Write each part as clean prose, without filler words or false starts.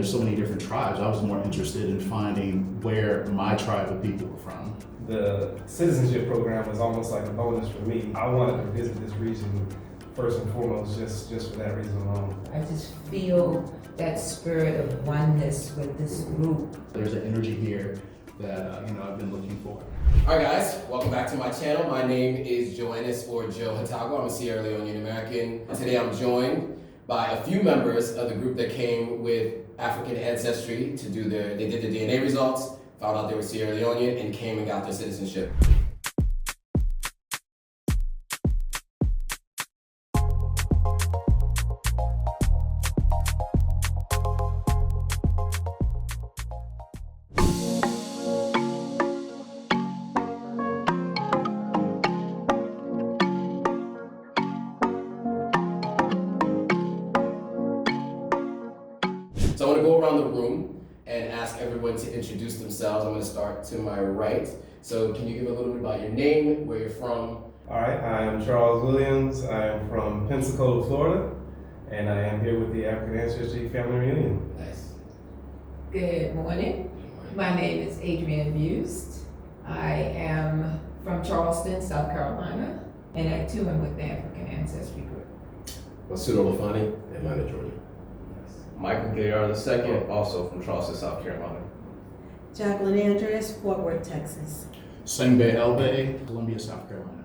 there's so many different tribes. I was more interested in finding where my tribe of people were from. The citizenship program was almost like a bonus for me. I wanted to visit this region first and foremost just for that reason alone. I just feel that spirit of oneness with this group. There's an energy here that I've been looking for. All right, guys, welcome back to my channel. My name is Joannis, or Joe Hatago. I'm a Sierra Leone American. Today I'm joined by a few members of the group that came with African Ancestry to do they did the DNA results, found out they were Sierra Leonean, and came and got their citizenship. So I want to go around the room and ask everyone to introduce themselves. I'm going to start to my right. So can you give a little bit about your name, where you're from? All right, I am Charles Williams. I am from Pensacola, Florida, and I am here with the African Ancestry Family Reunion. Nice. Good morning. My name is Adrienne Bust. I am from Charleston, South Carolina, and I too am with the African Ancestry Group. Masudo Lafani, Atlanta, Georgia. Michael Gayar II, also from Charleston, South Carolina. Jacqueline Andres, Fort Worth, Texas. Sengbe Elbe, Columbia, South Carolina.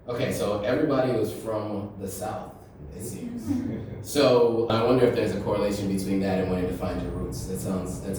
Okay, so everybody was from the South, it seems. So I wonder if there's a correlation between that and wanting to find your roots. That's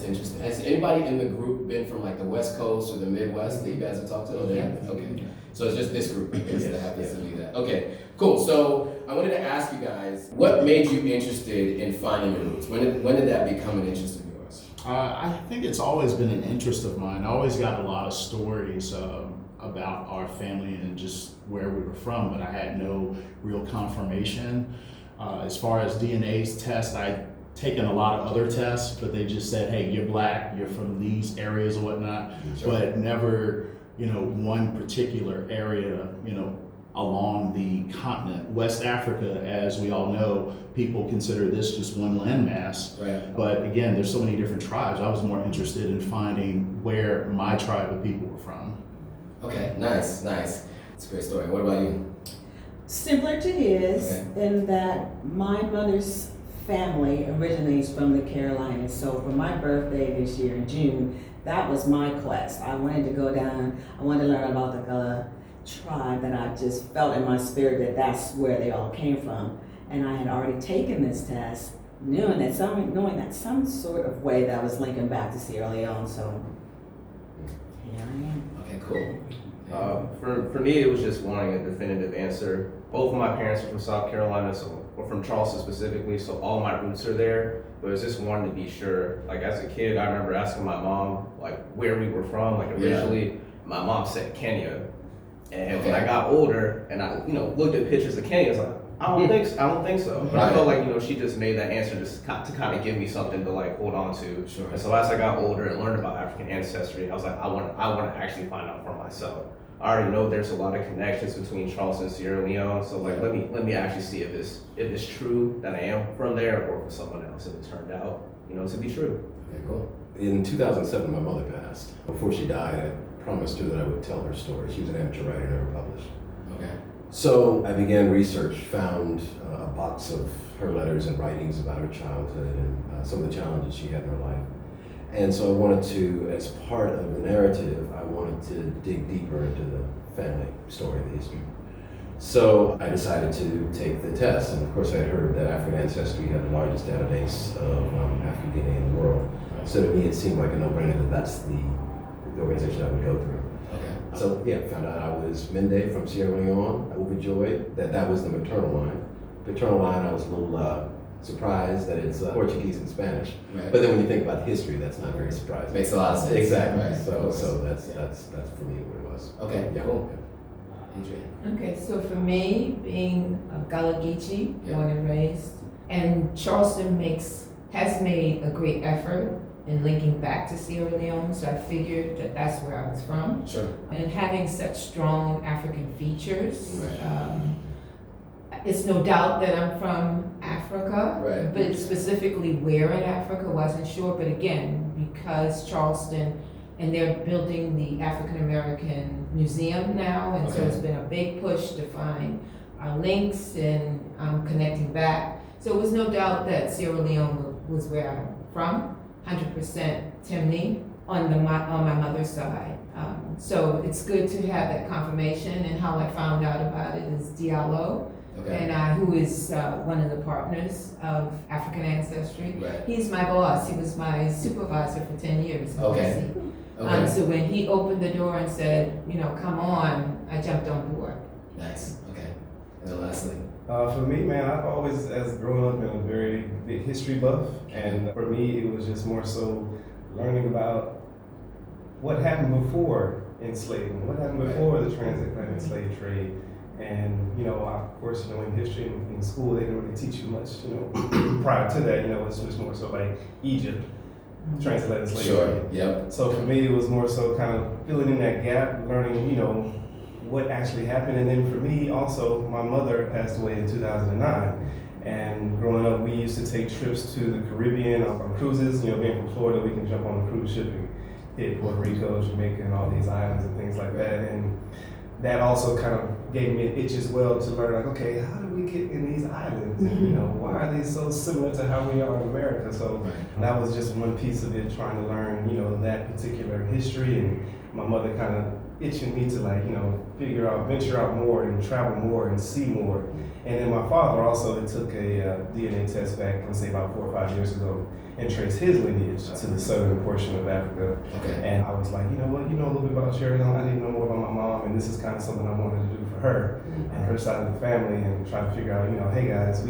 interesting. Has anybody in the group been from like the West Coast or the Midwest that you guys have talked to? Okay. So it's just this group that happens to be that. Okay, cool. So I wanted to ask you guys, what made you interested in finding your roots? When did that become an interest of yours? I think it's always been an interest of mine. I always got a lot of stories about our family and just where we were from, but I had no real confirmation. As far as DNA's test, I'd taken a lot of other tests, but they just said, hey, you're black, you're from these areas or whatnot, but never, one particular area, along the continent. West Africa, as we all know, people consider this just one landmass. Right. But again, there's so many different tribes. I was more interested in finding where my tribe of people were from. Okay, nice. It's a great story. What about you? Similar to his, in that my mother's family originates from the Carolinas. So for my birthday this year in June, that was my quest. I wanted to go down, I wanted to learn about the Gullah tribe that I just felt in my spirit that that's where they all came from. And I had already taken this test, knowing that some sort of way that was linking back to Sierra Leone. So here I am. Okay, cool. For me, it was just wanting a definitive answer. Both of my parents are from South Carolina, or from Charleston specifically, so all my roots are there. But it was just wanting to be sure. Like as a kid, I remember asking my mom like where we were from. Like originally, my mom said Kenya, and when I got older and I looked at pictures of Kenya, I was like, I don't think so. But I felt like she just made that answer just to kind of give me something to like hold on to. Sure. And so as I got older and learned about African ancestry, I was like, I want to actually find out for myself. I already know there's a lot of connections between Charleston and Sierra Leone, so like let me actually see if it's true that I am from there or from someone else, and it turned out to be true. Okay, cool. In 2007, my mother passed. Before she died, I promised her that I would tell her story. She was an amateur writer, never published. Okay. So I began research, found a box of her letters and writings about her childhood and some of the challenges she had in her life. And so I wanted to, as part of the narrative, I wanted to dig deeper into the family story, the history. So I decided to take the test, and of course I had heard that African Ancestry had the largest database of African DNA in the world. So to me it seemed like a no-brainer that that's the organization I would go through. Okay. So found out I was Mende from Sierra Leone, overjoyed that was the maternal line. Paternal line, I was a little surprised that it's Portuguese and Spanish. Right. But then when you think about history, that's not very surprising. Makes a lot of sense. Exactly. Right. So that's for me what it was. Okay, Yeah. cool. Adrienne. Okay, so for me, being a Gullah Geechee, born and raised, and Charleston has made a great effort in linking back to Sierra Leone, so I figured that that's where I was from. Sure. And having such strong African features, Right. It's no doubt that I'm from Africa, Right. but specifically where in Africa, wasn't sure. But again, because Charleston, and they're building the African American Museum now, and so Okay. it's been a big push to find links and connecting back. So it was no doubt that Sierra Leone was where I'm from, 100% Temne on my mother's side. So it's good to have that confirmation, and how I found out about it is Diallo, Okay. and who is one of the partners of African Ancestry. Right. He's my boss. He was my supervisor for 10 years. in Okay. DC. Okay. So when he opened the door and said, come on, I jumped on board. Nice. Okay. And then lastly. For me, man, I've always, as growing up, been a very big history buff, and for me, it was just more so learning about what happened before enslavement, what happened before the transatlantic slave trade. And, of course, in history in school, they didn't really teach you much, prior to that, it's just more so like Egypt, transatlantic slave Sure. trade. Yep. So for me, it was more so kind of filling in that gap, learning, what actually happened. And then for me, also, my mother passed away in 2009. And growing up, we used to take trips to the Caribbean on cruises. Being from Florida, we can jump on a cruise ship and hit Puerto Rico, Jamaica, and all these islands and things like that. And that also kind of gave me an itch as well to learn, like, okay, how did we get in these islands? And, why are they so similar to how we are in America? So that was just one piece of it, trying to learn, that particular history. And my mother kind of itching me to, like, venture out more and travel more and see more. And then my father also took a DNA test back, let's say about 4 or 5 years ago, and traced his lineage to the southern portion of Africa. Okay. And I was like, you know what, a little bit about Sierra Leone. I didn't know more about my mom, and this is kind of something I wanted to do for her and her side of the family, and try to figure out, hey guys,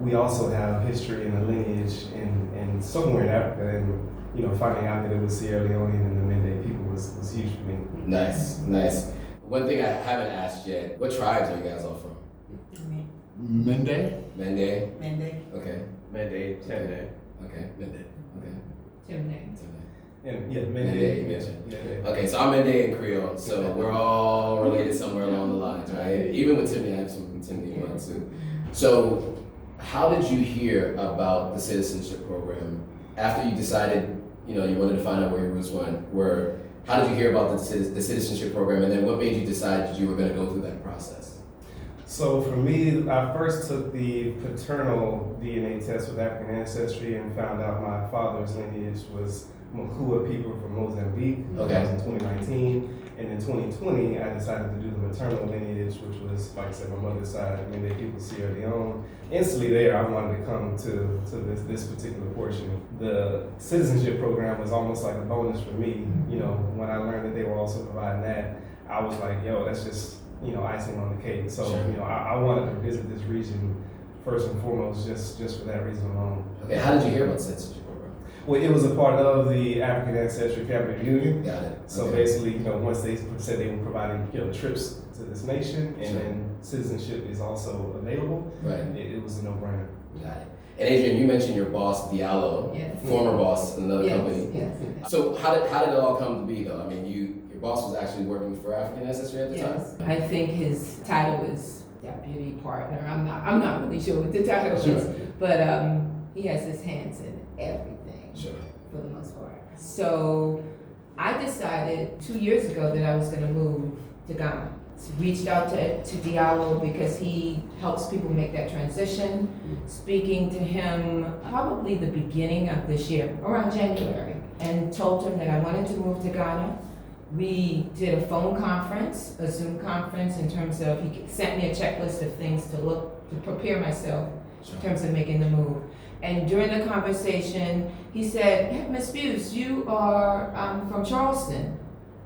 we also have history and a lineage in somewhere in Africa, and finding out that it was Sierra Leone and the Mende people was huge for me. Nice. Nice. One thing I haven't asked yet, what tribes are you guys all from? Mende? Mende? Mende. Okay. Mende, Temne. Okay. Mende. Okay. Temne. And yeah, Mende, you Mende. mentioned. Yeah. Okay, so I'm Mende and Creole, so we're all related somewhere along the lines, right? Even with Timmy, I have some Timmy in mind too. So, how did you hear about the citizenship program after you decided, you wanted to find out where your roots were? How did you hear about the citizenship program, and then what made you decide that you were going to go through that process? So for me, I first took the paternal DNA test with African Ancestry and found out my father's lineage was Makua people from Mozambique. Okay. That was in 2019. And in 2020, I decided to do the maternal lineage, which was, like I said, my mother's side, Mende people, Sierra Leone. Instantly there, I wanted to come to this particular portion. The citizenship program was almost like a bonus for me. When I learned that they were also providing that, I was like, yo, that's just, icing on the cake. So, Sure. I wanted to visit this region first and foremost, just for that reason alone. Okay, how did you hear about the citizenship program? Well, it was a part of the African Ancestry Family Reunion. Got it. So Okay. basically, once they said they were providing, trips to this nation, and Sure. then citizenship is also available, Right. it was a no-brainer. Got it. And Adrian, you mentioned your boss, Diallo, Yes. former boss in another Yes, company. yes. So how did it all come to be, though? I mean, your boss was actually working for African Ancestry at the Yes, time? I think his title is deputy partner. I'm not really sure what the title Sure. is, but he has his hands in everything Sure. for the most part. So I decided 2 years ago that I was going to move to Ghana. So reached out to Diallo because he helps people make that transition. Speaking to him probably the beginning of this year, around January, and told him that I wanted to move to Ghana. We did a phone conference, a Zoom conference, in terms of, he sent me a checklist of things to prepare myself Sure. in terms of making the move. And during the conversation, he said, hey, Ms. Buse, you are from Charleston,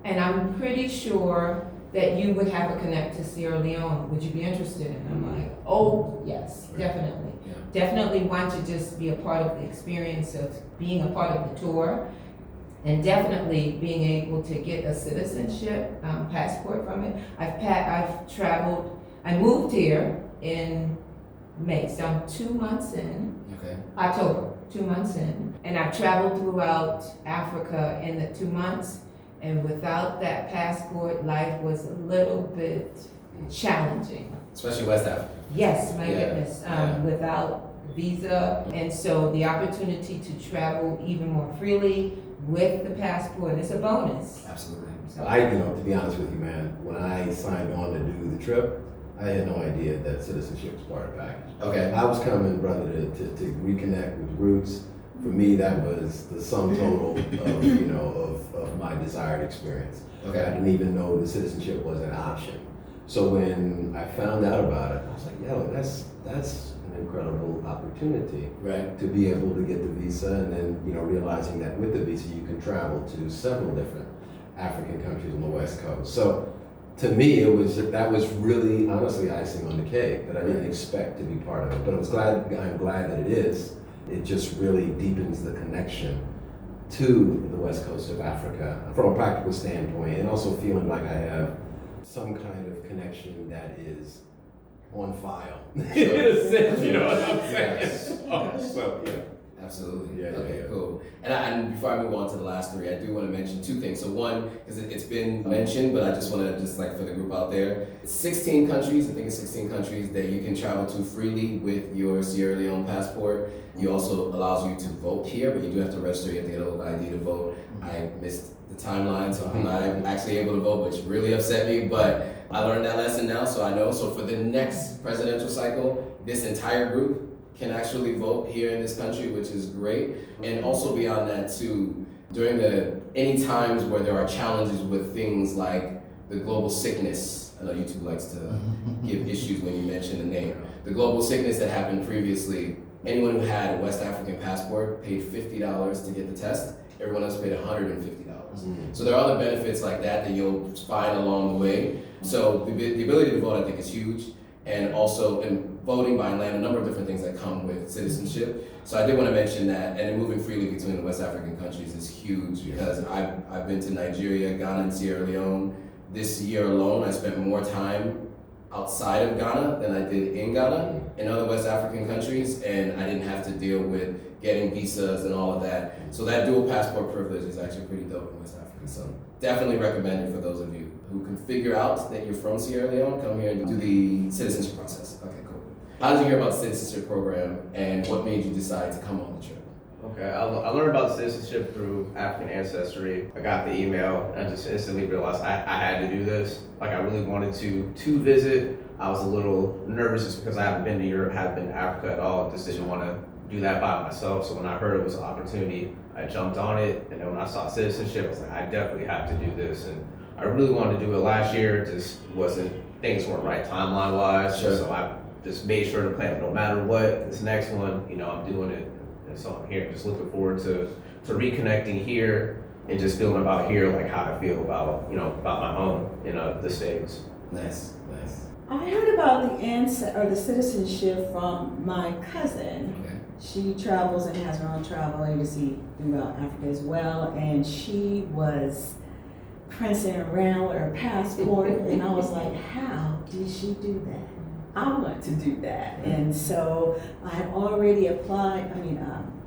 and I'm pretty sure that you would have a connect to Sierra Leone. Would you be interested? And I'm like, oh, yes, definitely. Yeah. Definitely want to just be a part of the experience of being a part of the tour, and definitely being able to get a citizenship passport from it. I've traveled, I moved here in May, so I'm 2 months in. Okay. October, 2 months in. And I've traveled throughout Africa in the 2 months. And without that passport, life was a little bit challenging. Especially West Africa. Yes, my Yeah, goodness, yeah. without visa, and so the opportunity to travel even more freely with the passport is a bonus. Absolutely. So, To be honest with you, man, when I signed on to do the trip, I had no idea that citizenship was part of the package. Okay. I was coming, brother, to reconnect with roots. For me, that was the sum total of my desired experience. I Okay. didn't even know the citizenship was an option. So when I found out about it, I was like, yo, that's an incredible opportunity Right. to be able to get the visa, and then realizing that with the visa you can travel to several different African countries on the West Coast. So to me, that was really honestly icing on the cake that I didn't expect to be part of it. But I'm glad that it is. It just really deepens the connection to the West Coast of Africa from a practical standpoint, and also feeling like I have some kind of connection that is on file. In a sense, you know what I'm saying? Yes. So, yeah. Absolutely. Yeah, Okay, yeah. cool. And before I move on to the last three, I do want to mention two things. So one, because it's been mentioned, but I just want to for the group out there, it's 16 countries, I think it's 16 countries that you can travel to freely with your Sierra Leone passport. It also allows you to vote here, but you do have to register, you have to get a local ID to vote. I missed the timeline, so I'm not actually able to vote, which really upset me, but I learned that lesson now, so I know. So for the next presidential cycle, this entire group can actually vote here in this country, which is great. And also beyond that too, during any times where there are challenges with things like the global sickness, I know YouTube likes to give issues when you mention the name. The global sickness that happened previously, anyone who had a West African passport paid $50 to get the test. Everyone else paid $150. So there are other benefits like that you'll find along the way. So the ability to vote, I think, is huge. And also, voting by land, a number of different things that come with citizenship. So I did want to mention that, and then moving freely between the West African countries is huge because I've been to Nigeria, Ghana, and Sierra Leone. This year alone, I spent more time outside of Ghana than I did in Ghana in other West African countries, and I didn't have to deal with getting visas and all of that. So that dual passport privilege is actually pretty dope in West Africa. So definitely recommend it for those of you who can figure out that you're from Sierra Leone, come here and do the citizenship process. Okay, cool. How did you hear about the citizenship program, and what made you decide to come on the trip? Okay, I learned about citizenship through African Ancestry. I got the email, and I just instantly realized I had to do this. Like, I really wanted to visit. I was a little nervous just because I haven't been to Europe, haven't been to Africa at all. Just didn't want to do that by myself. So when I heard it was an opportunity, I jumped on it. And then when I saw citizenship, I was like, I definitely have to do this. And I really wanted to do it last year. Just things weren't right timeline wise. Sure. So I just made sure to plan no matter what. This next one, I'm doing it. And so I'm here, just looking forward to reconnecting here and just feeling about here, like how I feel about my home in the States. Nice. I heard about the citizenship from my cousin. Okay. She travels and has her own travel agency throughout Africa as well, and she was prancing around with her passport, and I was like, how did she do that? I want to do that. And so I had already applied,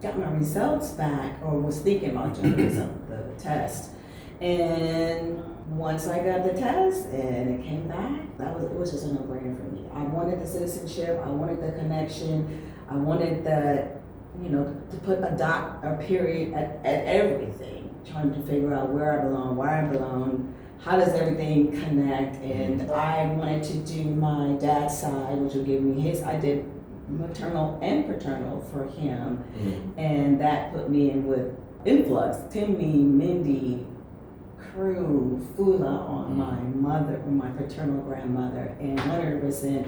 got my results back, or was thinking about doing the test. And once I got the test and it came back, it was just a no-brainer for me. I wanted the citizenship, I wanted the connection, I wanted to put a period at everything, trying to figure out where I belong, why I belong, how does everything connect, and I wanted to do my dad's side, which would give me I did maternal and paternal for him, and that put me in with influx, Temne, Mende, Crew, Fula on my paternal grandmother, and 100%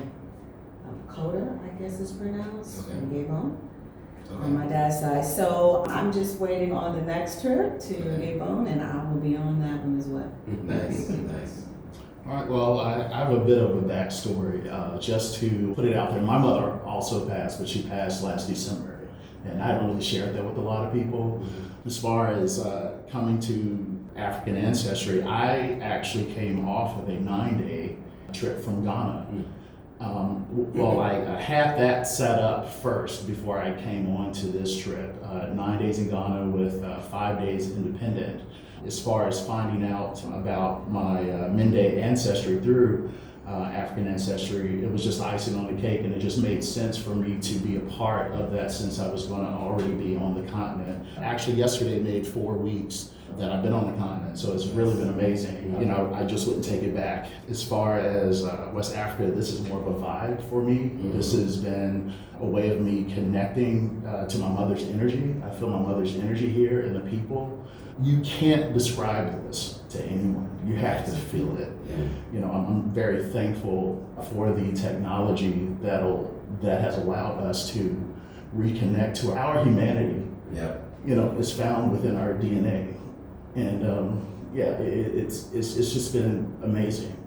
Coda, I guess is pronounced, Okay. in Gabon. On my dad's side. So I'm just waiting on the next trip to Gabon, and I will be on that one as well. Nice. All right, well, I have a bit of a backstory, just to put it out there. My mother also passed, but she passed last December, and I haven't really shared that with a lot of people. As far as coming to African Ancestry, I actually came off of a 9-day trip from Ghana. I had that set up first before I came on to this trip. 9 days in Ghana with 5 days independent. As far as finding out about my Mende ancestry through African ancestry. It was just icing on the cake, and it just made sense for me to be a part of that since I was going to already be on the continent. Actually, yesterday made 4 weeks that I've been on the continent, so it's really been amazing. You know, I just wouldn't take it back. As far as West Africa, this is more of a vibe for me. Mm-hmm. This has been a way of me connecting to my mother's energy. I feel my mother's energy here and the people. You can't describe this to anyone. You have to feel it. Yeah. You know, I'm very thankful for the technology that has allowed us to reconnect to our humanity. Yeah. You know, it's found within our DNA. And it's just been amazing.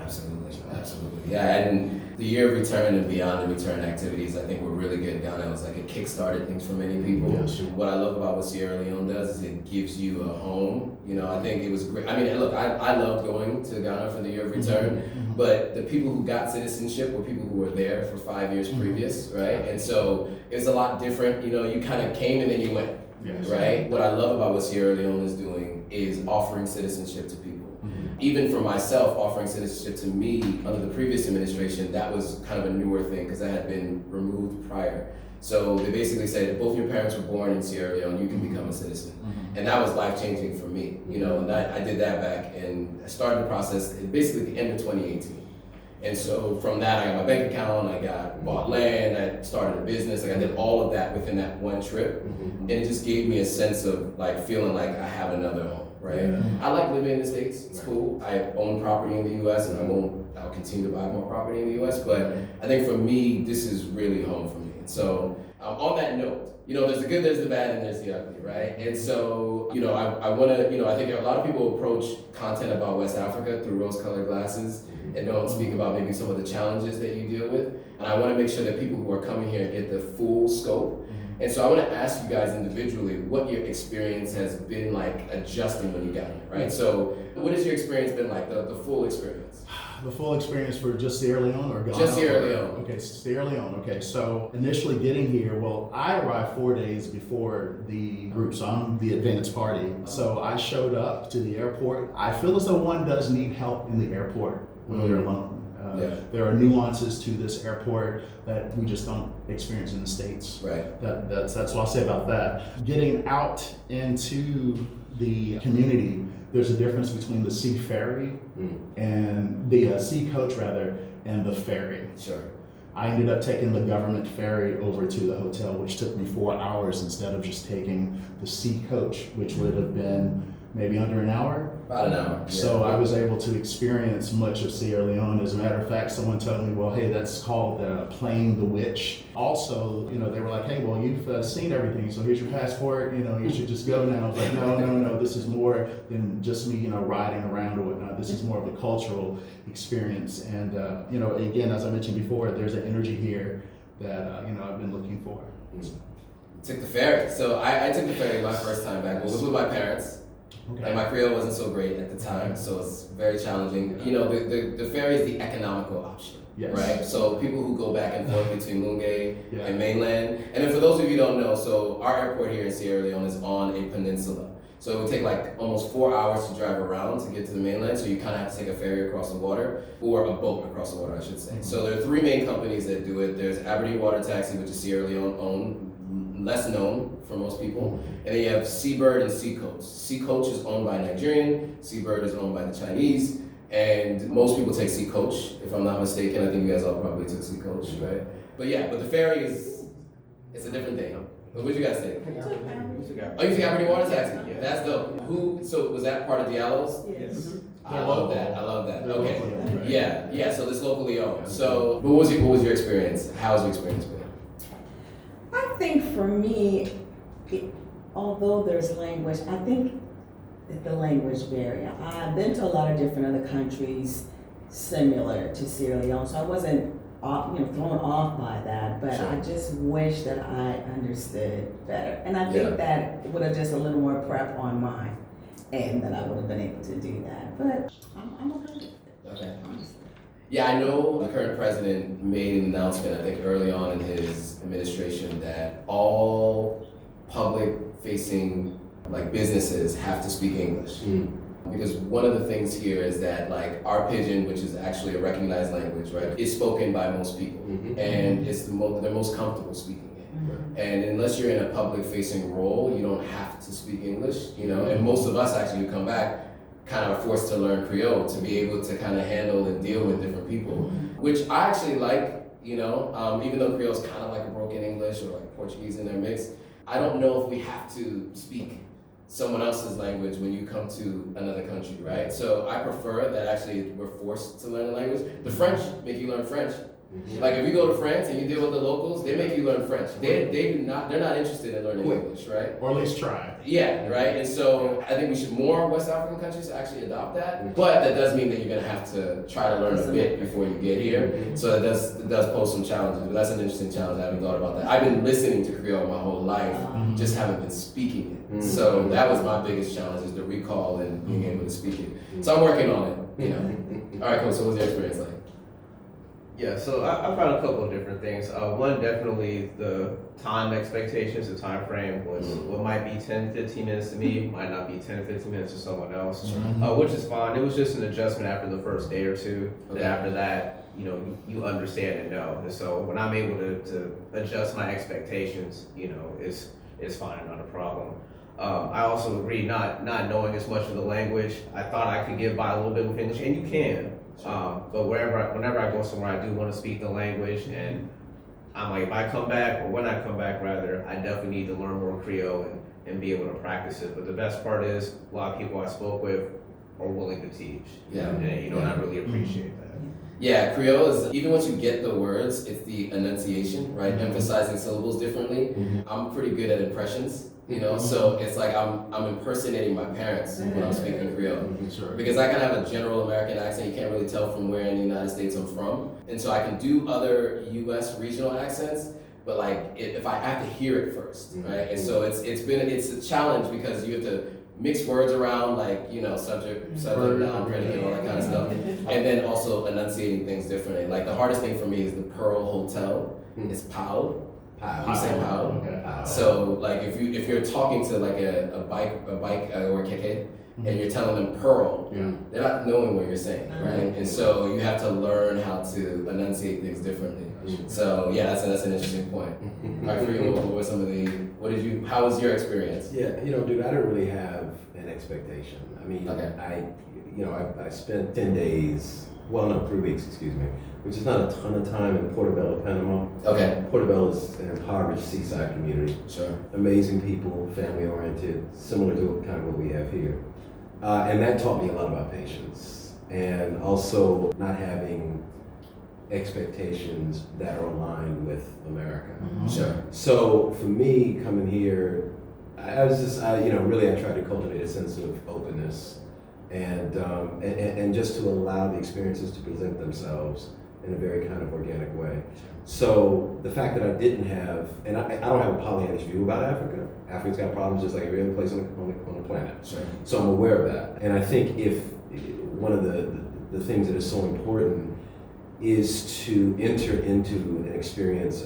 Absolutely, absolutely. Yeah, and the year of return and beyond the return activities, I think were really good in Ghana. It was like it kickstarted things for many people. Yes. What I love about what Sierra Leone does is it gives you a home. You know, I think it was great. I mean, look, I loved going to Ghana for the year of return, mm-hmm. but the people who got citizenship were people who were there for 5 years mm-hmm. previous, right? And so it's a lot different. You know, you kind of came and then you went, yes. right? What I love about what Sierra Leone is doing is offering citizenship to people. Even for myself, offering citizenship to me under the previous administration, that was kind of a newer thing because I had been removed prior. So they basically said, if both your parents were born in Sierra Leone, you can become a citizen. Mm-hmm. And that was life-changing for me, you know, and I did that back and I started the process at basically the end of 2018. And so from that, I got my bank account, bought land, I started a business, I did all of that within that one trip. Mm-hmm. And it just gave me a sense of like feeling like I have another home. Right. Yeah. I like living in the States. It's cool. I own property in the U.S. and I'll continue to buy more property in the U.S. But I think for me, this is really home for me. And so on that note, you know, there's the good, there's the bad, and there's the ugly, right? And so, you know, I want to, you know, I think a lot of people approach content about West Africa through rose-colored glasses and don't speak about maybe some of the challenges that you deal with. And I want to make sure that people who are coming here get the full scope. And so I want to ask you guys individually what your experience has been like adjusting when you got here, right? So what has your experience been like, the full experience? The full experience for just Sierra Leone or Ghana? Just Sierra Leone. Okay, Sierra Leone. Okay, so initially getting here, well, I arrived 4 days before the group, so I'm the advance party. So I showed up to the airport. I feel as though one does need help in the airport when they're alone. There are nuances to this airport that we just don't experience in the States. Right. That's what I'll say about that. Getting out into the community, there's a difference between the sea ferry and the sea coach rather, and the ferry. Sure. I ended up taking the government ferry over to the hotel, which took me 4 hours instead of just taking the sea coach, which would have been maybe under an hour. About an hour. So I was able to experience much of Sierra Leone. As a matter of fact, someone told me, well, hey, that's called playing the witch. Also, you know, they were like, hey, well, you've seen everything, so here's your passport, you know, you should just go now. I was like, no, this is more than just me, you know, riding around or whatnot. This is more of a cultural experience. And, you know, again, as I mentioned before, there's an energy here that, you know, I've been looking for. Took the ferry. So I took the ferry my first time back. It was with my parents. Okay. And my Creole wasn't so great at the time, so it's very challenging. You know, the ferry is the economical option, yes. right? So people who go back and forth between Mende and mainland. And then for those of you who don't know, so our airport here in Sierra Leone is on a peninsula. So it would take like almost 4 hours to drive around to get to the mainland. So you kind of have to take a ferry across the water, or a boat across the water, I should say. Mm-hmm. So there are 3 main companies that do it. There's Aberdeen Water Taxi, which is Sierra Leone owned, less known for most people. And then you have Seabird and Seacoach. Seacoach is owned by Nigerian, Seabird is owned by the Chinese, and most people take Seacoach, if I'm not mistaken. I think you guys all probably took Seacoach, right? But yeah, but the ferry it's a different thing. What did you guys think? Oh, you took Aberdeen Water Taxi? Yeah. That's dope. So was that part of Diallo's? Yes. I love that. Okay. Yeah, so this locally owned. So what was your experience? How's your experience been? I think for me, although there's language, I think that the language barrier. I've been to a lot of different other countries similar to Sierra Leone, so I wasn't thrown off by that, but sure. I just wish that I understood better. And I think that would have just a little more prep on my end that I would have been able to do that. But I'm okay with it. Okay. Honestly. Yeah, I know the current president made an announcement, I think early on in his administration, that all public-facing like businesses have to speak English. Because one of the things here is that like our pidgin, which is actually a recognized language, right, is spoken by most people, and it's they're most comfortable speaking it. And unless you're in a public-facing role, you don't have to speak English, you know. And most of us actually who come back kind of are forced to learn Creole to be able to kind of handle and deal with different people, which I actually like. You know, even though Creole is kind of like a broken English or like Portuguese in their mix, I don't know if we have to speak someone else's language when you come to another country, right? So I prefer that actually we're forced to learn a language. The French make you learn French. Like if you go to France and you deal with the locals, they make you learn French. They're not interested in learning English, right? Or at least try. Yeah, right. And so I think we should more West African countries actually adopt that. But that does mean that you're gonna have to try to learn a bit before you get here. So it does pose some challenges. But that's an interesting challenge. I haven't thought about that. I've been listening to Creole my whole life, just haven't been speaking it. So that was my biggest challenge, is the recall and being able to speak it. So I'm working on it, you know. All right, cool. So what's your experience like? Yeah, so I found a couple of different things. One, definitely the time expectations, the time frame was what might be 10, 15 minutes to me, might not be 10, 15 minutes to someone else, which is fine. It was just an adjustment after the first day or two. Okay. Then after that, you know, you understand and know. And so when I'm able to adjust my expectations, you know, it's fine, not a problem. I also agree, not knowing as much of the language, I thought I could get by a little bit with English, and you can. But whenever I go somewhere, I do want to speak the language, and I'm like, if I come back, or when I come back rather, I definitely need to learn more Creole and be able to practice it. But the best part is, a lot of people I spoke with are willing to teach. Yeah. And you know, and I really appreciate that. Yeah, Creole is, even once you get the words, it's the enunciation, right? Emphasizing syllables differently. I'm pretty good at impressions, you know, so it's like I'm impersonating my parents when I'm speaking Creole. Sure. Because I kind of have a general American accent, you can't really tell from where in the United States I'm from. And so I can do other US regional accents, but like if I have to hear it first, right? And so it's a challenge because you have to mix words around, like, you know, subject, noun, predicate, all that kind of stuff. And then also enunciating things differently. Like the hardest thing for me is the Pearl Hotel. It's Pau. You say Pau. Okay. So like if you're talking to like a bike or a keke, and you're telling them Pearl, they're not knowing what you're saying, right? And so you have to learn how to enunciate things differently. So yeah, that's an interesting point. All right, for you, what were some of the, how was your experience? Yeah, you know, dude, I don't really have an expectation. I mean, Okay. I spent 10 days, 3 weeks, excuse me, which is not a ton of time in Portobello, Panama. Okay. Portobello is an impoverished seaside community. Sure. Amazing people, family oriented, similar to kind of what we have here. And that taught me a lot about patience and also not having expectations that are aligned with America. Sure. So for me, coming here, I tried to cultivate a sense of openness and just to allow the experiences to present themselves in a very kind of organic way. So the fact that I didn't have, and I don't have a Pollyannish view about Africa. Africa's got problems just like every other place on the planet. Sure. So I'm aware of that. And I think if one of the things that is so important is to enter into a new experience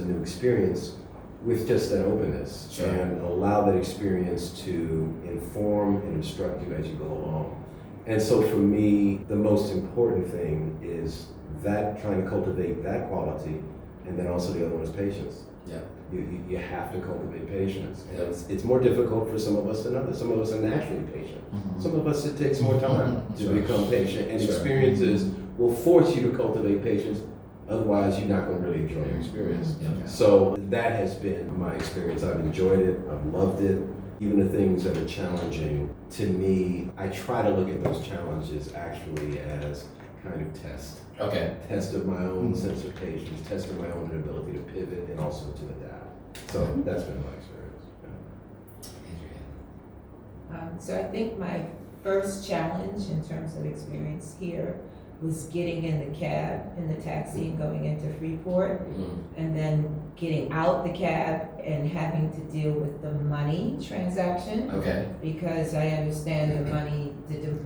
with just that openness. Sure. And allow that experience to inform and instruct you as you go along. And so for me, the most important thing is that trying to cultivate that quality, and then also the other one is patience. Yeah. You have to cultivate patience. And Yeah. it's more difficult for some of us than others. Some of us are naturally patient. Some of us, it takes more time to Sure. become patient, and Sure. experiences will force you to cultivate patience. Otherwise, you're not going to really enjoy your experience. Yeah. So that has been my experience. I've enjoyed it. I've loved it. Even the things that are challenging, to me, I try to look at those challenges actually as kind of test. Okay. Test of my own sense of patience, test of my own ability to pivot and also to adapt. So that's been my experience. So I think my first challenge in terms of experience here was getting in the cab, in the taxi, and going into Freeport, and then getting out the cab and having to deal with the money transaction. Okay. Because I understand the money, the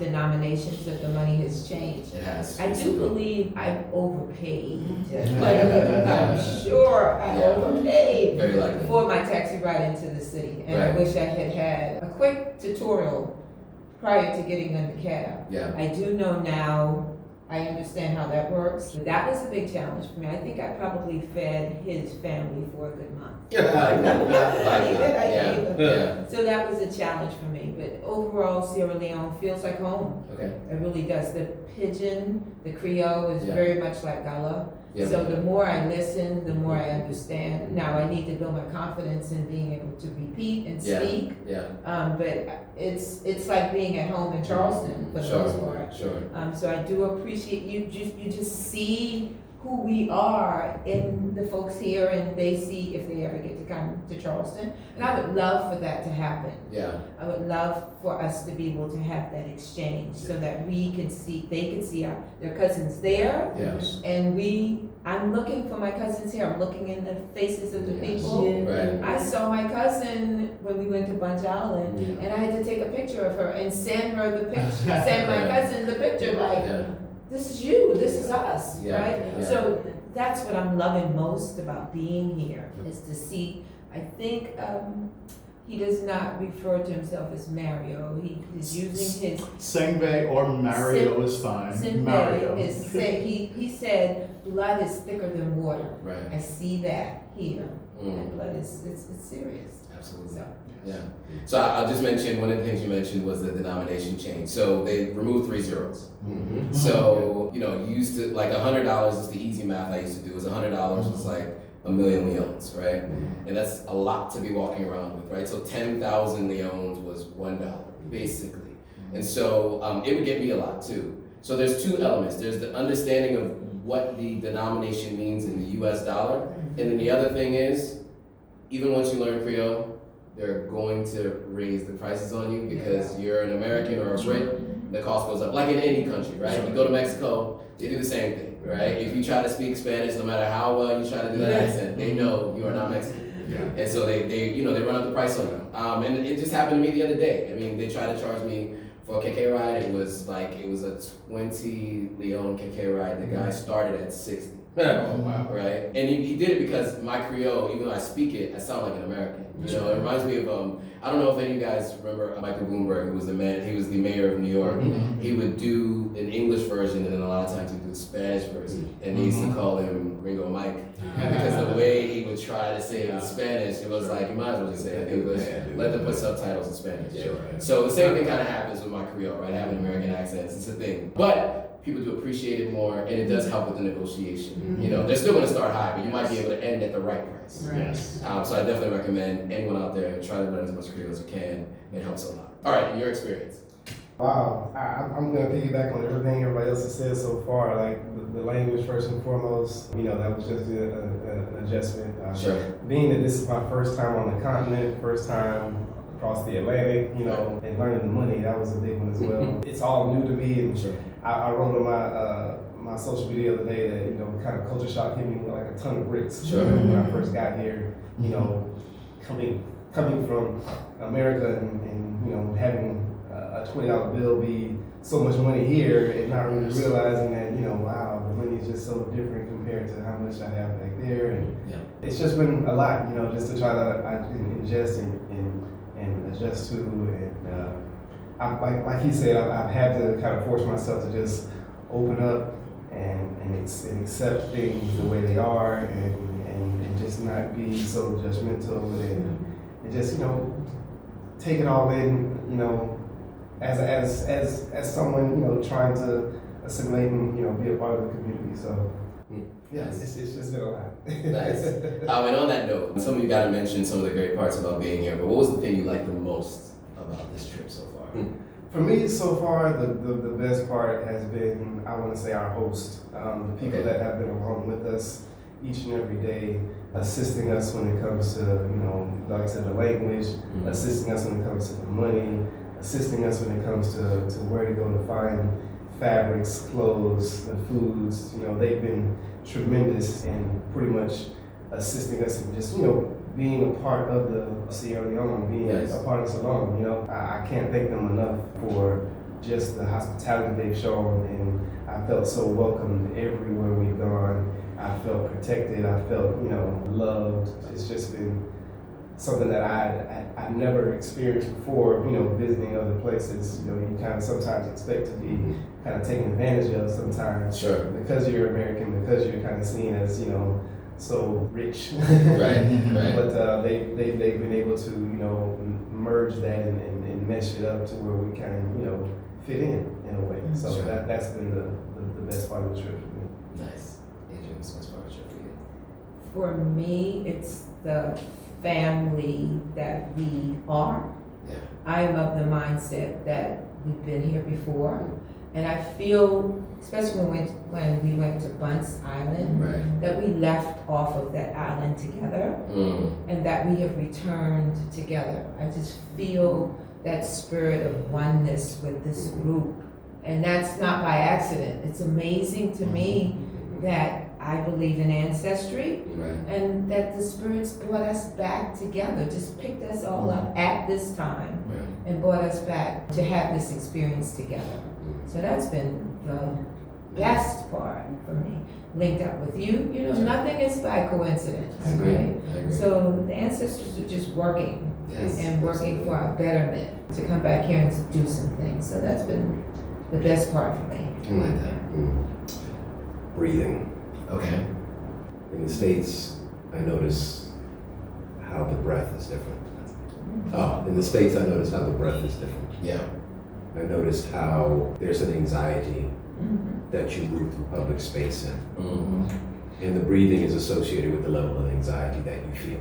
denominations of the money has changed. It has. I do believe I overpaid. I'm sure I overpaid Very likely. for my taxi ride into the city. And Right. I wish I had had a quick tutorial prior to getting on the cab. Yeah. I do know now, I understand how that works. That was a big challenge for me. I think I probably fed his family for a good month. I like that. Yeah. Yeah. So that was a challenge for me. But overall, Sierra Leone feels like home. Okay. It really does. The pidgin, the Creole is Yeah. very much like Gala. Yeah. So the more I listen, the more I understand. Now I need to build my confidence in being able to repeat and Yeah. speak. Yeah. But it's like being at home in Charleston for the most part. Sure. So I do appreciate you just see who we are in the folks here, and they see if they ever get to come to Charleston. And I would love for that to happen. Yeah. I would love for us to be able to have that exchange so that we can see, they can see their cousins there. Yes. And I'm looking for my cousins here. I'm looking in the faces of the Yes. people. Right. I saw my cousin when we went to Bunch Island, Yeah. and I had to take a picture of her and send her the picture, send my cousin the picture, like, Yeah. this is you, this is us, Yeah. right? Yeah. So that's what I'm loving most about being here, is to see, I think, he does not refer to himself as Mario. He is using his Sengbe or Mario is fine. Mario. he said, blood is thicker than water. Right. I see that here. Mm. And blood is it's serious. Absolutely. So, Yeah. So I'll just mention, one of the things you mentioned was the denomination change. So they removed 3 zeros. Mm-hmm. So, you you used to, like $100 is the easy math I used to do, is $100 was like a million leones, right? And that's a lot to be walking around with, right? So 10,000 leones was $1, basically. And so it would get me a lot too. So there's 2 elements. There's the understanding of what the denomination means in the US dollar. And then the other thing is, even once you learn Creole, they're going to raise the prices on you because you're an American or a Brit, the cost goes up. Like in any country, right? You go to Mexico, they do the same thing, right? If you try to speak Spanish, no matter how well you try to do that accent, they know you are not Mexican. Yeah. And so they run up the price on you. And it just happened to me the other day. I mean, they tried to charge me for a KK ride. It was a 20 Leone KK ride. The guy started at 60. Oh, wow. Right? And he did it because my Creole, even though I speak it, I sound like an American. It reminds me of, I don't know if any of you guys remember Michael Bloomberg, who was he was the mayor of New York. Mm-hmm. He would do an English version, and then a lot of times he'd do a Spanish version. And they used to call him Ringo Mike. Because the way he would try to say it in Spanish, it was like, you might as well just say it in English. Let them put subtitles in Spanish. So the same thing kind of happens with my Creole, right? Having American accents, it's a thing. But people do appreciate it more, and it does help with the negotiation. They're still going to start high, but you might be able to end at the right price. Yes. So I definitely recommend anyone out there try to learn as much Creole as you can. It helps a lot. All right, your experience. Wow, I'm gonna piggyback on everything everybody else has said so far. Like the language first and foremost, that was just an adjustment. Sure. Being that this is my first time on the continent, first time across the Atlantic, and learning the money, that was a big one as well. It's all new to me, and Sure. I wrote on my social media the other day that kind of culture shock hit me with like a ton of bricks. Sure. When I first got here, coming from America and having a $20 bill be so much money here, and not really realizing that wow, the money is just so different compared to how much I have back there, and it's just been a lot, just to try to ingest and adjust to, and like he said, I've had to kind of force myself to just open up and accept things the way they are, and just not be so judgmental, and just take it all in, as someone trying to assimilate and be a part of the community. So it's just been a lot. Nice. And on that note, some of you got to mention some of the great parts about being here, but what was the thing you liked the most about this trip so far? For me, so far, the best part has been, I want to say, our host, the people that have been along with us each and every day, assisting us when it comes to, like I said, the language, assisting us when it comes to the money, assisting us when it comes to where to go to find fabrics, clothes, the foods. They've been tremendous in pretty much assisting us in just, being a part of the Sierra Leone, being a part of Salon. I can't thank them enough for just the hospitality they've shown, and I felt so welcomed everywhere we've gone. I felt protected. I felt, loved. It's just been something that I never experienced before, visiting other places. You kind of sometimes expect to be kind of taken advantage of sometimes. Sure. Because you're American, because you're kind of seen as, so rich. Right. But they've been able to, merge that and mesh it up to where we can, fit in a way. So Sure. that's been the best part of the trip for me. Nice. Adrian, what's the best part of the trip for you? For me, it's the family that we are. Yeah. I am of the mindset that we've been here before. And I feel, especially when we went to Bunce Island, Right. that we left off of that island together and that we have returned together. I just feel that spirit of oneness with this group. And that's not by accident. It's amazing to me that I believe in ancestry Right. and that the spirits brought us back together, just picked us all up at this time Right. and brought us back to have this experience together. So that's been the best part for me. Linked up with you, nothing is by coincidence, I agree. right? I agree. So the ancestors are just working Yes, and working for our betterment to come back here and to do some things. So that's been the best part for me. I like that. Breathing. Okay. In the States, I notice how the breath is different. In the States, I notice how the breath is different. Yeah. I noticed how there's an anxiety that you move through public space in. And the breathing is associated with the level of anxiety that you feel.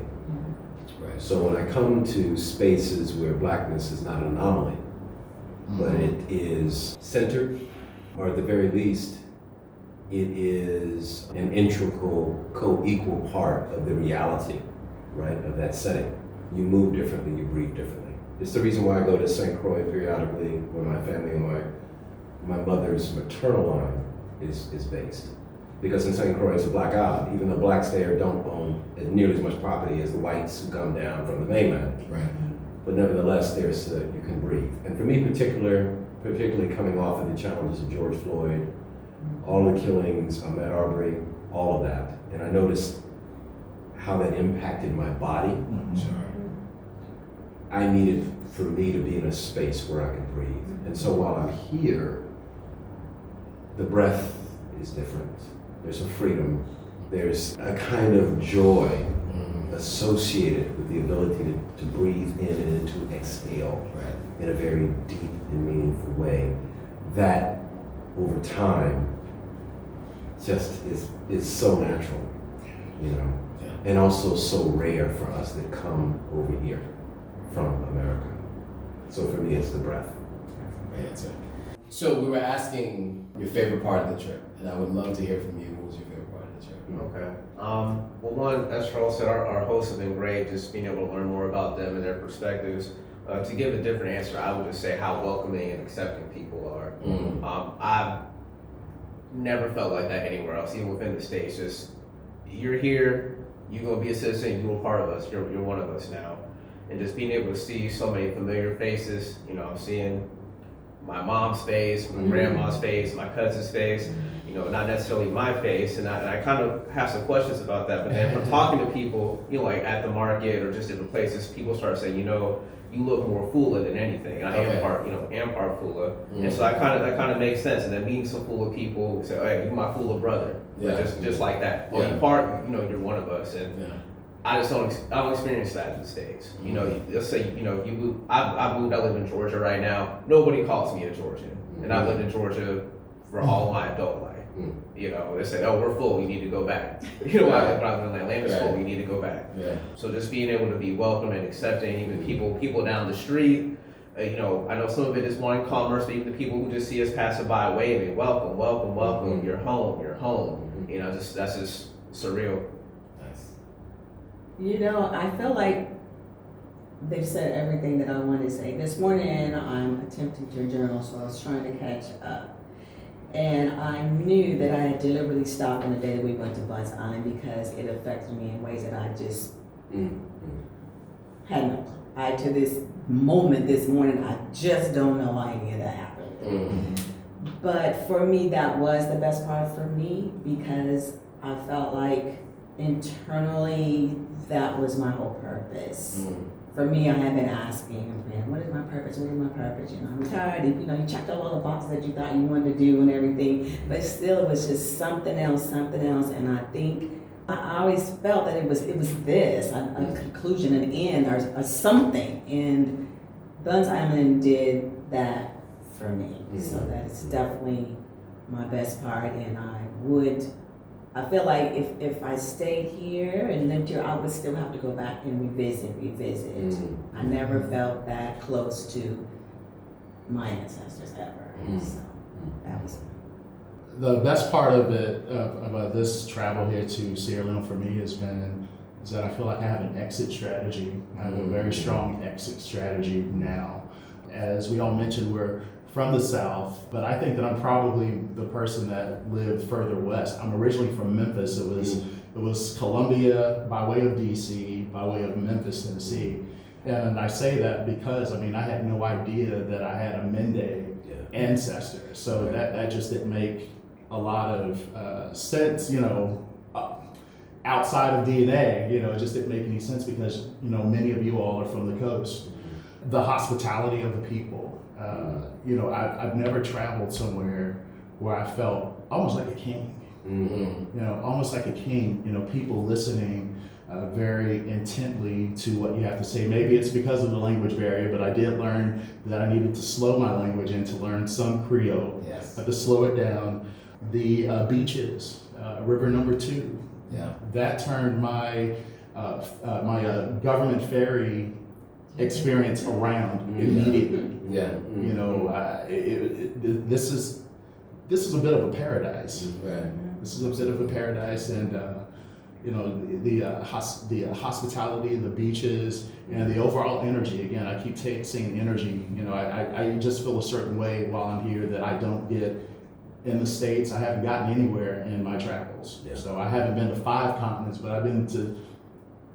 Right. So when I come to spaces where blackness is not an anomaly, but it is centered, or at the very least, it is an integral, co-equal part of the reality, right, of that setting. You move differently, you breathe differently. It's the reason why I go to St. Croix periodically, where my family and my mother's maternal line is based. Because in St. Croix, it's a black island. Even though blacks there don't own nearly as much property as the whites who come down from the mainland. Right. But nevertheless, there's you can breathe. And for me, particularly coming off of the challenges of George Floyd, all the killings, Ahmaud Arbery, all of that, and I noticed how that impacted my body. Sure. I needed for me to be in a space where I could breathe. And so while I'm here, the breath is different. There's a freedom. There's a kind of joy associated with the ability to breathe in and to exhale in a very deep and meaningful way that over time just is so natural, and also so rare for us that come over here from America. So for me, it's the breath. Great answer. So we were asking your favorite part of the trip, and I would love to hear from you. What was your favorite part of the trip? Okay. Well, one, as Charles said, our hosts have been great, just being able to learn more about them and their perspectives. To give a different answer, I would just say how welcoming and accepting people are. I've never felt like that anywhere else, even within the States. Just, you're here, you're gonna be a citizen, you're a part of us, you're one of us now. And just being able to see so many familiar faces, I'm seeing my mom's face, my grandma's face, my cousin's face, not necessarily my face, and I kind of have some questions about that. But then from talking to people, like at the market or just different places, people start saying, you look more Fula than anything. And I am part Fula, and so that kind of makes sense. And then meeting some Fula people who say, hey, you're my Fula brother, just like that. Well, you part, you're one of us, and I don't experience that in the States. Let's say, I moved, I live in Georgia right now. Nobody calls me a Georgian. And I lived in Georgia for all my adult life. They say, oh, we're full, you need to go back. I live in Atlanta's full, you need to go back. So just being able to be welcome and accepting, even people down the street, I know some of it is one commerce, but even the people who just see us passing by waving, welcome, welcome, welcome, you're home. That's just surreal. I feel like they've said everything that I wanted to say. This morning, I'm attempting to journal, so I was trying to catch up. And I knew that I had deliberately stopped on the day that we went to Bunce Island because it affected me in ways that I just had no clue. To this moment this morning, I just don't know why any of that happened. But for me, that was the best part for me because I felt like internally, that was my whole purpose. For me, I had been asking, man, what is my purpose? What is my purpose? You know, I'm retired. You checked off all the boxes that you thought you wanted to do and everything, but still, it was just something else. And I think I always felt that it was this, a conclusion, an end, or something. And Buns Island did that for me. So that is definitely my best part, and I feel like if I stayed here and lived here, I would still have to go back and revisit. I never felt that close to my ancestors ever. So that was The best part of it, about this travel here to Sierra Leone for me is that I feel like I have an exit strategy. I have a very strong exit strategy now. As we all mentioned, we're from the South, but I think that I'm probably the person that lived further west. I'm originally from Memphis. It was Columbia by way of DC, by way of Memphis, Tennessee. And I say that because, I had no idea that I had a Mende ancestor. So that just didn't make a lot of sense, outside of DNA, it just didn't make any sense because, many of you all are from the coast. The hospitality of the people. I've never traveled somewhere where I felt almost like a king. Almost like a king. People listening very intently to what you have to say. Maybe it's because of the language barrier, but I did learn that I needed to slow my language and to learn some Creole. Yes. I had to slow it down. The beaches, River Number 2. Yeah. That turned my government ferry experience around immediately. Yeah. This is a bit of a paradise. Right. This is a bit of a paradise, and the hospitality, the beaches, and the overall energy. Again, I keep saying energy. I just feel a certain way while I'm here that I don't get in the States. I haven't gotten anywhere in my travels. Yeah. So I haven't been to 5 continents, but I've been to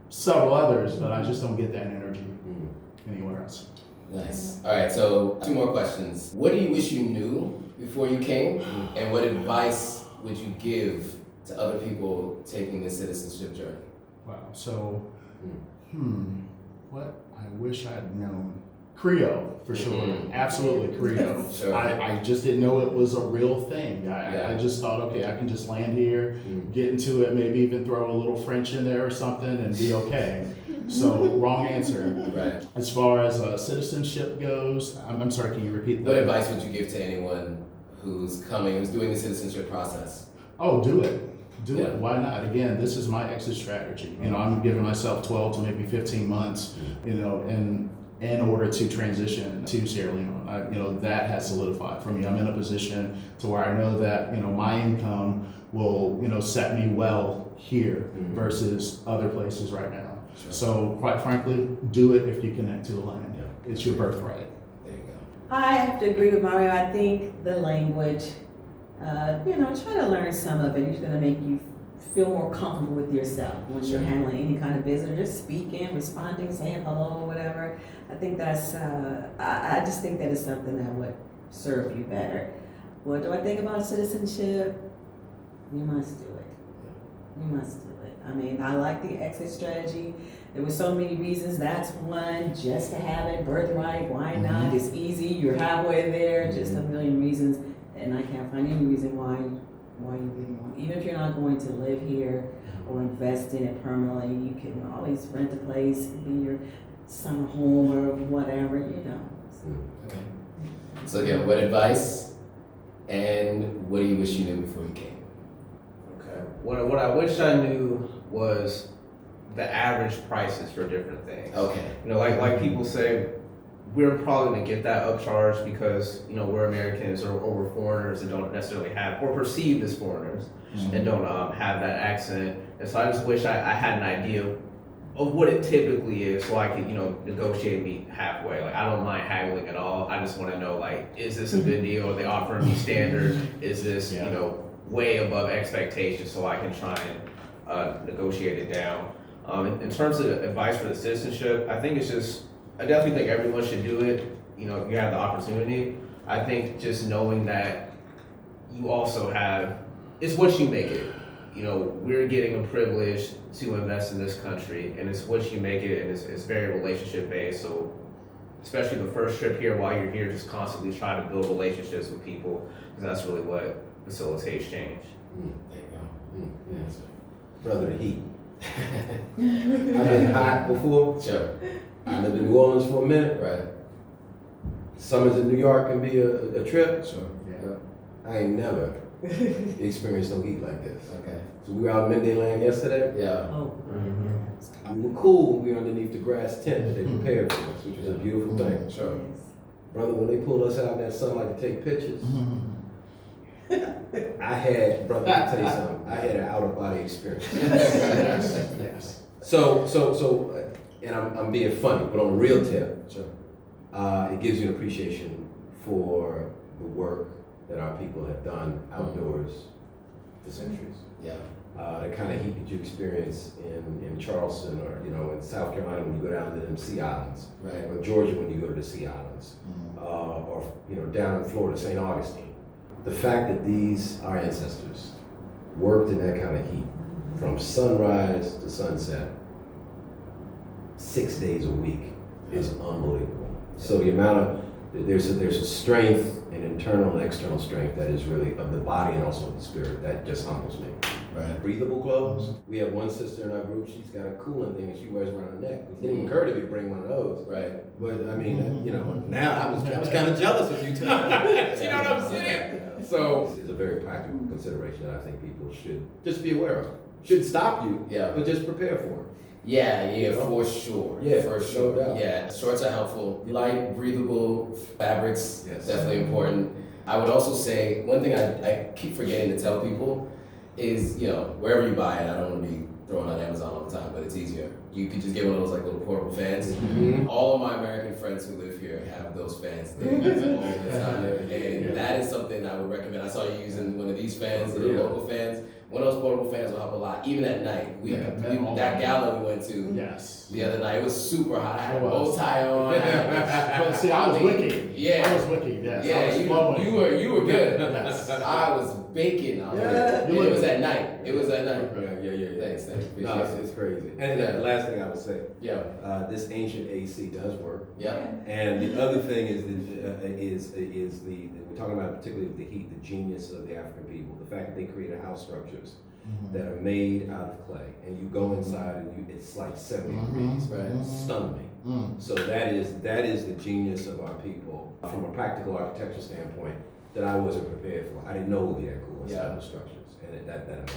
several others, but I just don't get that energy anywhere else. Nice. All right, so 2 more questions. What do you wish you knew before you came, and what advice would you give to other people taking the citizenship journey? Wow. So, what I wish I'd known. Creole, for sure. Absolutely Creole. Sure. I just didn't know it was a real thing. I just thought, okay, I can just land here, get into it, maybe even throw a little French in there or something and be okay. So, wrong answer. Right. As far as citizenship goes, I'm sorry, can you repeat that? What advice would you give to anyone who's doing the citizenship process? Oh, do it. Do Yeah. it. Why not? Again, this is my exit strategy. I'm giving myself 12 to maybe 15 months, in order to transition to Sierra Leone. That has solidified for me. I'm in a position to where I know that, my income will, set me well here versus other places right now. Sure. So quite frankly, do it if you connect to the land. Yeah. It's your birthright. There you go. I have to agree with Mario. I think the language, try to learn some of it. It's going to make you feel more comfortable with yourself when you're handling any kind of business, just speaking, responding, saying hello, whatever. I think that's, I just think that is something that would serve you better. What do I think about citizenship? You must do it. You must do it. I like the exit strategy. There were so many reasons. That's one, just to have it, birthright, why not? It's easy, you're halfway there, just a million reasons. And I can't find any reason why you wouldn't want, even if you're not going to live here or invest in it permanently, you can always rent a place, be your summer home or whatever, Okay. So again, what advice and what do you wish you knew before you came? Okay. What I wish I knew was the average prices for different things. Okay. Like people say, we're probably gonna get that upcharge because we're Americans or we're foreigners and don't necessarily have or perceived as foreigners and don't have that accent. And so I just wish I had an idea of what it typically is, so I could negotiate me halfway. Like I don't mind haggling at all. I just want to know is this a good deal? Are they offering me standard? Is this way above expectations, so I can try and negotiate it down. In terms of advice for the citizenship, I think I definitely think everyone should do it, if you have the opportunity. I think just knowing that you also have, it's what you make it. you know, we're getting a privilege to invest in this country, and it's what you make it, and it's very relationship based. So, especially the first trip here, while you're here, just constantly trying to build relationships with people, because that's really what facilitates change. There you go. Yes. Brother, the heat. I've been hot before. Sure. I lived in New Orleans for a minute. Right. Summers in New York can be a trip. Sure. Yeah. I ain't never experienced no heat like this. Okay. So we were out in Mende land yesterday. Yeah. Oh, We were cool when we were underneath the grass tent that they prepared for us, which was a beautiful thing. Sure. Brother, when they pulled us out in that sunlight to take pictures, I had, brother, let me tell you something, I had an out-of-body experience. Yes. So, and I'm being funny, but on a real tip, Sure. it gives you an appreciation for the work that our people have done outdoors for centuries. Yeah. The kind of heat that you experience in Charleston or, you know, in South Carolina when you go down to them Sea Islands, Right. or Georgia when you go to the Sea Islands, or, you know, down in Florida, St. Augustine. The fact that these, our ancestors, worked in that kind of heat from sunrise to sunset, 6 days a week is unbelievable. So the amount of, there's a strength, an internal and external strength that is really of the body and also of the spirit that just humbles me. Right. Breathable clothes. We have one sister in our group, she's got a cooling thing that she wears around her neck. It didn't even occur to me to bring one of those. Right. But I mean, you know, now I was kind of jealous of you too. You know what I'm saying? So it's a very practical consideration that I think people should just be aware of. Should stop you, Yeah. but just prepare for it. Yeah, You know? for sure. Yeah, for no sure. doubt. Yeah, shorts are helpful. Light, breathable fabrics, Yes. definitely important. I would also say, one thing I keep forgetting to tell people is, you know, wherever you buy it, I don't want to be throwing on Amazon all the time, but it's easier. You could just get one of those like little portable fans. Mm-hmm. All of my American friends who live here have those fans. They use it all the time. And that is something I would recommend. I saw you using one of these fans, the local fans. One of those portable fans will help a lot, even at night. That gala we went to Yes. the other night, it was super hot. I had a It bow was. tie on. But see, I was wicking. Yeah. I was wicking, yes. I Yeah, was flowing. you were good. Yes. I was baking out Yeah. there. And You it look- was at night. It was at night. Yeah. Thanks. No, Appreciate it's crazy. And the last thing I would say, Yeah. this ancient AC does work. Yeah. And the other thing is we're talking about particularly the heat, the genius of the African people, the fact that they created house structures that are made out of clay, and you go inside and it's like 70 degrees, Right. Stunned me. So that is the genius of our people from a practical architecture standpoint that I wasn't prepared for. I didn't know it would be that cool inside the structures, and that amazed me.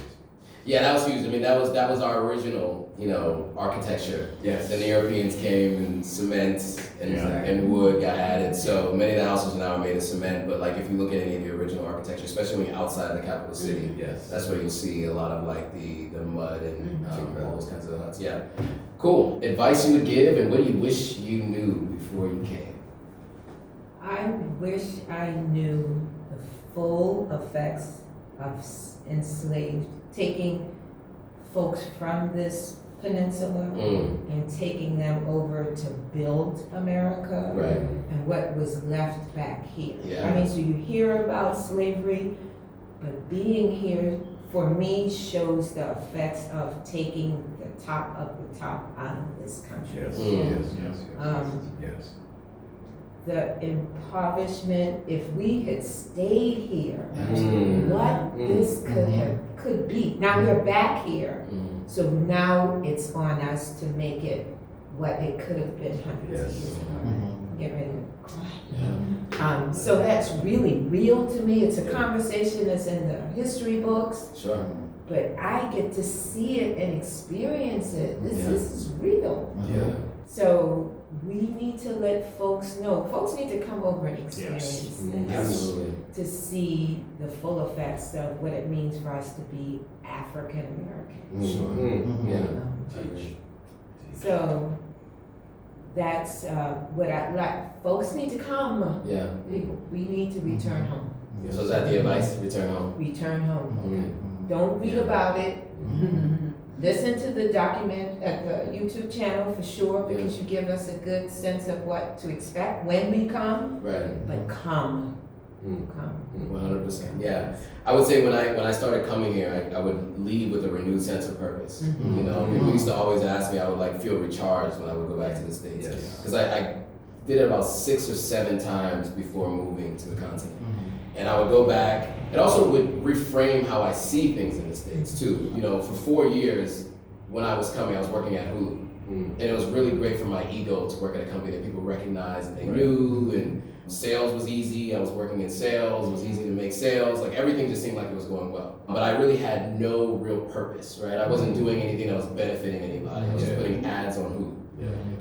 Yeah, that was huge. I mean, that was our original, you know, architecture. Yes. Then the Europeans came and cement and, Exactly. and wood got added. So many of the houses now are made of cement. But like if you look at any of the original architecture, especially when you're outside of the capital city, Yes. that's where you'll see a lot of like the mud and Mhm. all those kinds of huts. Yeah. Cool. Advice you would give, and what do you wish you knew before you came? I wish I knew the full effects of taking folks from this peninsula and taking them over to build America. Right. And what was left back here. Yeah. I mean, so you hear about slavery, but being here for me shows the effects of taking the top of the top out of this country. Yes. The impoverishment, if we had stayed here, Mm. what this could be. Now we're back here, so now it's on us to make it what it could have been hundreds of years ago. Get ready to cry. So that's really real to me. It's a conversation that's in the history books, Sure. but I get to see it and experience it. This Yeah. is real. Yeah. So we need to let folks know. Folks need to come over and experience this Absolutely. to see the full effects of what it means for us to be African American. Yeah. Teach. So that's what I like. Folks need to come. Yeah. We need to return home. So is that the advice? Return home. Return home. Okay. Don't read about it. Listen to the document at the YouTube channel for sure, because you give us a good sense of what to expect when we come. Right. But come. come. 100%. Yeah, I would say when I started coming here, I would leave with a renewed sense of purpose. Mhm. You know, people used to always ask me, I would like feel recharged when I would go back to the States. Yes. Because I did it about 6 or 7 times before moving to the continent. And I would go back. It also would reframe how I see things in the States too. You know, for 4 years when I was coming, I was working at Hulu. And it was really great for my ego to work at a company that people recognized and they knew, and sales was easy. I was working in sales, it was easy to make sales. Like everything just seemed like it was going well. But I really had no real purpose, right? I wasn't doing anything that was benefiting anybody. I was just putting ads on Hulu.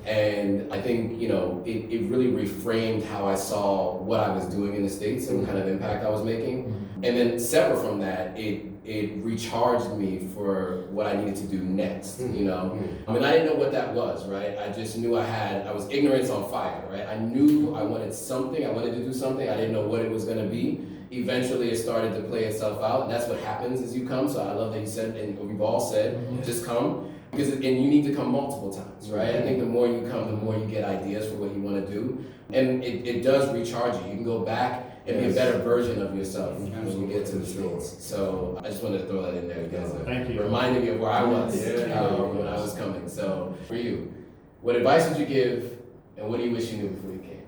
And I think, you know, it really reframed how I saw what I was doing in the States and what kind of impact I was making. And then separate from that, it recharged me for what I needed to do next, you know? I mean, I didn't know what that was, right? I just knew I was ignorance on fire, right? I knew I wanted something, I wanted to do something, I didn't know what it was gonna be. Eventually it started to play itself out, and that's what happens as you come. So I love that you said, and we've all said, just come. And you need to come multiple times, right? I think the more you come, the more you get ideas for what you want to do. And it does recharge you. You can go back and be a better version of yourself when you get to the States. So I just wanted to throw that in there. You guys Thank you. reminded me of where I was when I was coming. So for you, what advice would you give, and what do you wish you knew before you came?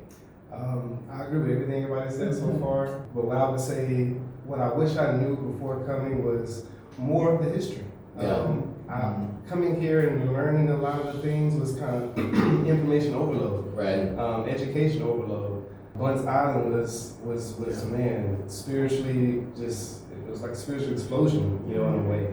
I agree with everything everybody said so far, but what I would say, what I wish I knew before coming was more of the history. Coming here and learning a lot of the things was kind of information overload, Right. Education overload. Once Island was man, spiritually it was like a spiritual explosion, you know, in a way.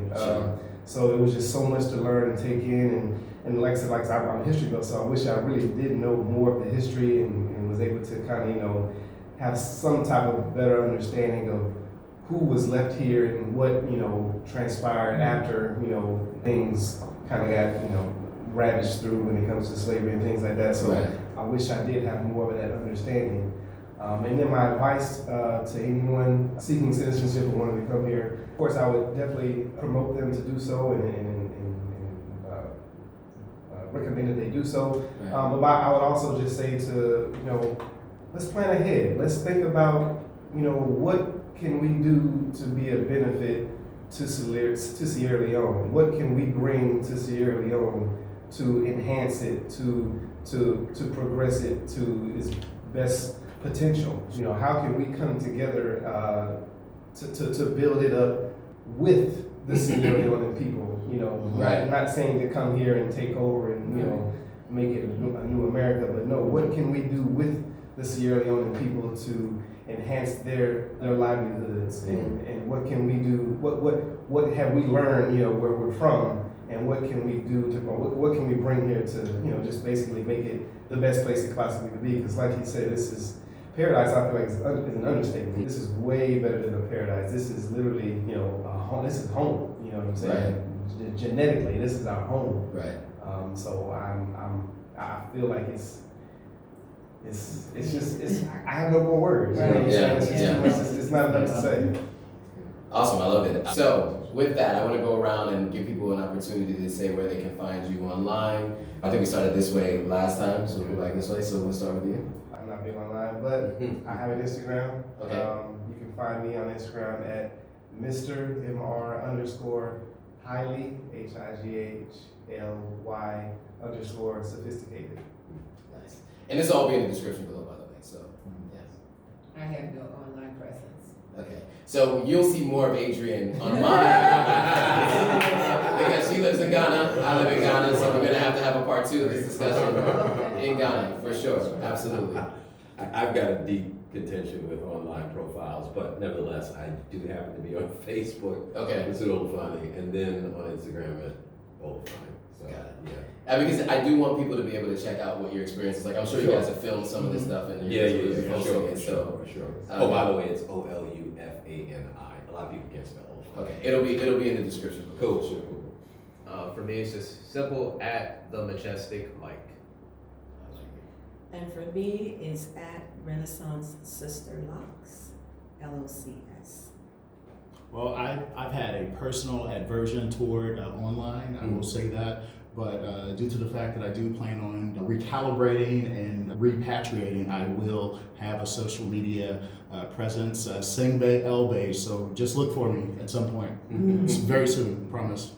So it was just so much to learn and take in, and like I said, I'm a history buff, so I wish I really did know more of the history and was able to kind of, you know, have some type of better understanding of who was left here and what, you know, transpired after, you know, things kind of got, you know, ravaged through when it comes to slavery and things like that. So I wish I did have more of that understanding. And then my advice to anyone seeking citizenship or wanting to come here, of course, I would definitely promote them to do so and recommend that they do so. But I would also just say to, you know, let's plan ahead. Let's think about, you know, what can we do to be a benefit to Sierra Leone? What can we bring to Sierra Leone to enhance it, to progress it to its best potential? You know, how can we come together to build it up with the Sierra Leone people? You know, not saying to come here and take over and, you know, make it a new America, but no, what can we do with the Sierra Leone people to enhance their livelihoods, and what can we do, what have we learned, you know, where we're from, and what can we do to, what can we bring here to, you know, just basically make it the best place it possibly could be. Because like he said, this is paradise. I feel like is an understatement. This is way better than a paradise. This is literally, you know, a home. This is home, you know what I'm saying? Genetically, this is our home. So I feel like it's just I have no more words. You know what I'm saying? It's not enough to say. Awesome, I love it. So with that, I want to go around and give people an opportunity to say where they can find you online. I think we started this way last time, so we'll go back this way. So we'll start with you. I'm not big online, but I have an Instagram. Okay. You can find me on Instagram at Mr. Highly HIGHLY_sophisticated. Nice. And this will all be in the description below, by the way. So yes. I have no online presence. Okay. So you'll see more of Adrian online because she lives in Ghana. I live in Ghana, so we're gonna have a part 2 of this discussion in Ghana for sure. Absolutely. I've got a deep contention with online profiles, but nevertheless, I do happen to be on Facebook. Okay. It's Old Funny, and then on Instagram at Old Funny. So, Got it. yeah. Because I do want people to be able to check out what your experience is like. I'm sure you guys have filmed some of this stuff and For So sure. Oh, by the way, it's OLUFANI. A lot of people can't spell Old Funny. okay, it'll be in the description. Cool, sure. For me, it's just simple at the Majestic Mike. And for me, it's at Renaissance Sister Locks, LOCS. Well, I've had a personal aversion toward online, I will say that. But due to the fact that I do plan on recalibrating and repatriating, I will have a social media presence, Singbe Elbe. So just look for me at some point. It's very soon, promise.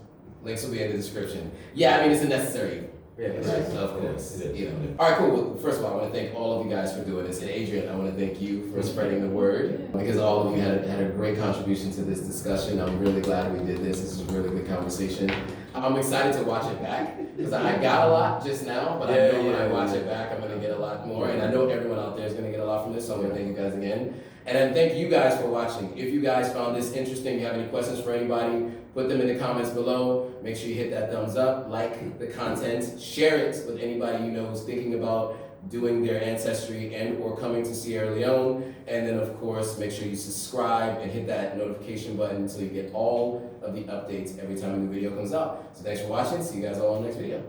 Links will be in the description. Yeah, I mean, it's a necessary. Yeah, Of course. It is. You know. All right, cool. Well, first of all, I want to thank all of you guys for doing this. And Adrian, I want to thank you for spreading the word, because all of you had a great contribution to this discussion. I'm really glad we did this. This is a really good conversation. I'm excited to watch it back, because I got a lot just now, but I know when I watch it back, I'm going to get a lot more. And I know everyone out there is going to get a lot from this, so I'm going to thank you guys again. And then thank you guys for watching. If you guys found this interesting, you have any questions for anybody, put them in the comments below. Make sure you hit that thumbs up, like the content, share it with anybody you know who's thinking about doing their ancestry and or coming to Sierra Leone. And then of course, make sure you subscribe and hit that notification button so you get all of the updates every time a new video comes out. So thanks for watching. See you guys all in the next video.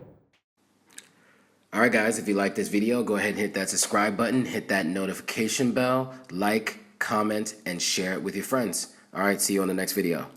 All right, guys, if you like this video, go ahead and hit that subscribe button, hit that notification bell, like, comment, and share it with your friends. All right, see you on the next video.